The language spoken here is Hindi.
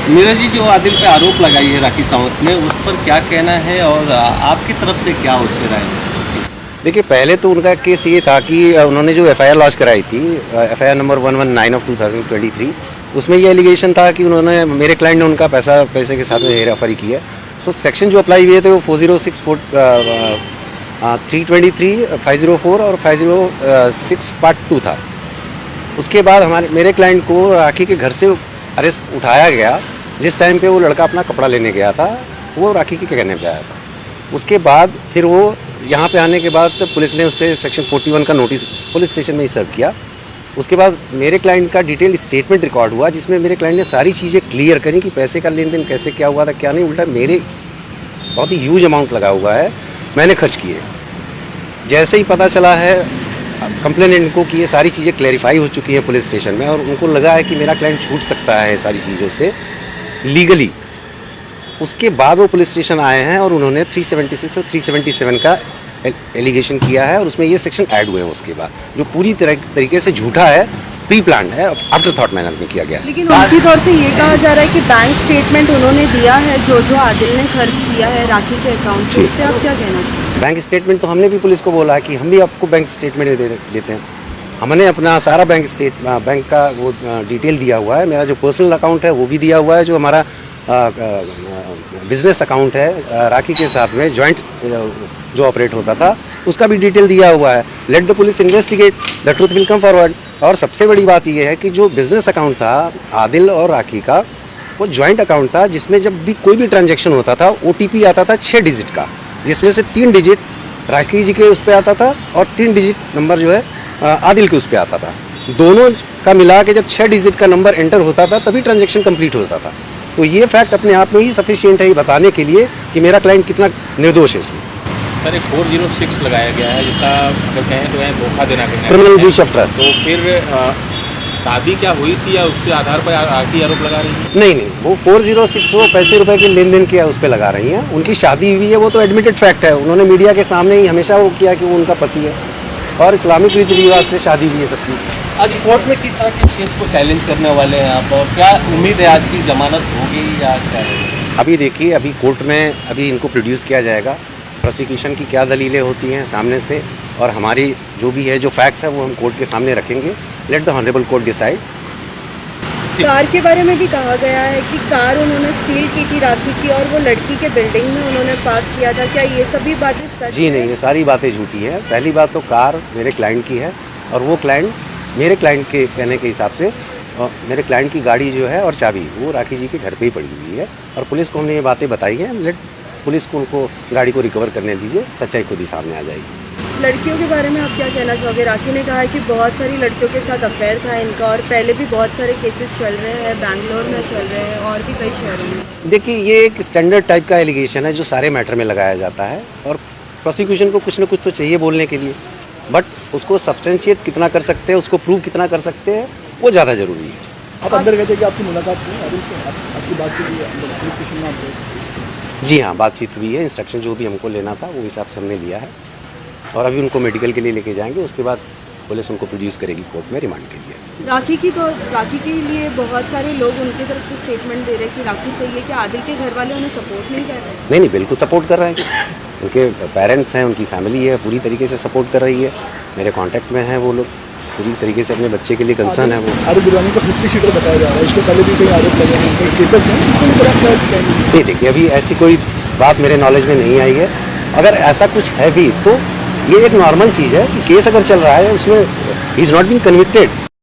नीरज जी, जो आदिल पे आरोप लगाई है राखी सावंत ने, उस पर क्या कहना है और आपकी तरफ से क्या उसके राय है? देखिए, पहले तो उनका केस ये था कि उन्होंने जो एफआईआर लॉन्च कराई थी, एफआईआर नंबर 119 ऑफ 2023, उसमें ये एलिगेशन था कि उन्होंने मेरे क्लाइंट ने उनका पैसे के साथ में हेराफेरी की है। सो सेक्शन जो अप्लाई हुए थे वो 406, 323, 504 और 506 पार्ट 2 था। उसके बाद मेरे क्लाइंट को राखी के घर से अरेस्ट उठाया गया, जिस टाइम पे वो लड़का अपना कपड़ा लेने गया था, वो राखी के कहने पे आया था। उसके बाद फिर वो यहाँ पे आने के बाद पुलिस ने उससे सेक्शन 41 का नोटिस पुलिस स्टेशन में ही सर्व किया। उसके बाद मेरे क्लाइंट का डिटेल स्टेटमेंट रिकॉर्ड हुआ, जिसमें मेरे क्लाइंट ने सारी चीज़ें क्लियर करी कि पैसे का लेन देन कैसे क्या हुआ था, क्या नहीं। उल्टा मेरे बहुत ही ह्यूज अमाउंट लगा हुआ है, मैंने खर्च किए। जैसे ही पता चला है कंप्लेनेंट को कि ये सारी चीज़ें क्लैरिफाई हो चुकी हैं पुलिस स्टेशन में, और उनको लगा है कि मेरा क्लाइंट छूट सकता है सारी चीज़ों से लीगली, उसके बाद वो पुलिस स्टेशन आए हैं और उन्होंने 376 और 377 का एलिगेशन किया है, और उसमें ये सेक्शन ऐड हुए हैं उसके बाद, जो पूरी तरीके से झूठा है, प्री प्लान है, आफ्टर थॉट मैनर में किया गया है। लेकिन उनकी तौर से ये कहा जा रहा है कि बैंक स्टेटमेंट उन्होंने दिया है जो आदिल ने खर्च किया है राखी के अकाउंट से, उस पर आप क्या कहना चाहते हैं? बैंक स्टेटमेंट तो हमने भी पुलिस को बोला है कि हम भी आपको बैंक स्टेटमेंट देते हैं। हमने अपना सारा बैंक का वो डिटेल दिया हुआ है। मेरा जो पर्सनल अकाउंट है वो भी दिया हुआ है, जो हमारा बिजनेस अकाउंट है राखी के साथ में जॉइंट जो ऑपरेट होता था, उसका भी डिटेल दिया हुआ है। Let the police investigate, the truth will come forward. और सबसे बड़ी बात यह है कि जो बिजनेस अकाउंट था आदिल और राखी का, वो जॉइंट अकाउंट था, जिसमें जब भी कोई भी ट्रांजैक्शन होता था ओटीपी आता था 6 डिजिट का, जिसमें से 3 डिजिट राखी जी के उस पर आता था और 3 डिजिट नंबर जो है आदिल के उस पर आता था। दोनों का मिला के जब 6 डिजिट का नंबर एंटर होता था तभी ट्रांजैक्शन कंप्लीट होता था। तो ये फैक्ट अपने आप में ही सफिशिएंट है ये बताने के लिए कि मेरा क्लाइंट कितना निर्दोष है इसमें। सर, एक 406 लगाया गया है, जिसका अगर कहें तो धोखा देना कहना है, क्रिमिनल ब्रीच ऑफ ट्रस्ट। तो फिर शादी क्या हुई थी या उसके आधार पर आखिरी आरोप लगा रही है? नहीं, वो 406 वो पैसे रुपए के लेन देन किया उस पर लगा रही हैं। उनकी शादी हुई है, वो तो एडमिटेड फैक्ट है। उन्होंने मीडिया के सामने ही हमेशा वो किया कि वो उनका पति है, और इस्लामिक रीति रिवाज से शादी हुई है सबकी। आज कोर्ट में किस तरह के केस को चैलेंज करने वाले हैं आप, और क्या उम्मीद है आज की जमानत होगी या क्या है? अभी देखिए, अभी कोर्ट में अभी इनको प्रोड्यूस किया जाएगा, प्रोसिक्यूशन की क्या दलीलें होती हैं सामने से, और हमारी जो भी है जो फैक्ट्स है वो हम कोर्ट के सामने रखेंगे। Let the honourable court decide. Car के बारे में भी कहा गया है कि कार उन्होंने स्टील की थी राखी की, और वो लड़की के बिल्डिंग में उन्होंने पार्क किया था। क्या ये सभी बातें सच जी नहीं, ये सारी बातें झूठी हैं। पहली बात तो कार मेरे क्लाइंट की है, और वो क्लाइंट मेरे क्लाइंट के कहने के हिसाब से मेरे क्लाइंट की गाड़ी जो है और चाबी वो राखी जी के घर पे ही पड़ी हुई है, और पुलिस को हमने ये बातें बताई हैं। लेट पुलिस को उनको गाड़ी को रिकवर करने दीजिए, सच्चाई खुद ही सामने आ जाएगी। लड़कियों के बारे में आप क्या कहना चाहोगे? राखी ने कहा है कि बहुत सारी लड़कियों के साथ अफेयर था इनका, और पहले भी बहुत सारे केसेस चल रहे हैं, बैंगलोर में चल रहे हैं और भी कई शहरों में। देखिए, ये एक स्टैंडर्ड टाइप का एलिगेशन है जो सारे मैटर में लगाया जाता है, और प्रोसिक्यूशन को कुछ ना कुछ तो चाहिए बोलने के लिए, बट उसको सब्सटेंशिएट कितना कर सकते हैं, उसको प्रूव कितना कर सकते हैं, वो ज़्यादा ज़रूरी है। आप अंदर गए थे कि आपकी मुलाकात हुई आदिल से? आपकी बातचीत हुई अंदर पुलिस स्टेशन में? आप जी हाँ, बातचीत हुई है। इंस्ट्रक्शन जो भी हमको लेना था वो हिसाब से हमने लिया है, और अभी उनको मेडिकल के लिए लेके जाएंगे। उसके बाद पुलिस उनको प्रोड्यूस करेगी कोर्ट में रिमांड के लिए। राखी के लिए बहुत सारे लोग उनकी तरफ से स्टेटमेंट दे रहे हैं कि राखी सही है, कि आदिल के घर वाले उन्हें सपोर्ट नहीं कर रहे? नहीं, बिल्कुल सपोर्ट कर रहे हैं। उनके पेरेंट्स हैं, उनकी फैमिली है, पूरी तरीके से सपोर्ट कर रही है। मेरे कांटेक्ट में हैं वो लोग, पूरी तरीके से अपने बच्चे के लिए कंसर्न है वो। आदिल गिरवानी को हिस्ट्री शीटर बताया जा रहा है, इससे पहले भी कई आरोप लगे हैं, कई केसेस हैं, इसको लेकर आप क्या कहेंगे? नहीं, देखिए, अभी ऐसी कोई बात मेरे नॉलेज में नहीं आई है। अगर ऐसा कुछ है भी तो ये एक नॉर्मल चीज़ है कि केस अगर चल रहा है उसमें ही इज़ नॉट बीन कन्विक्टेड,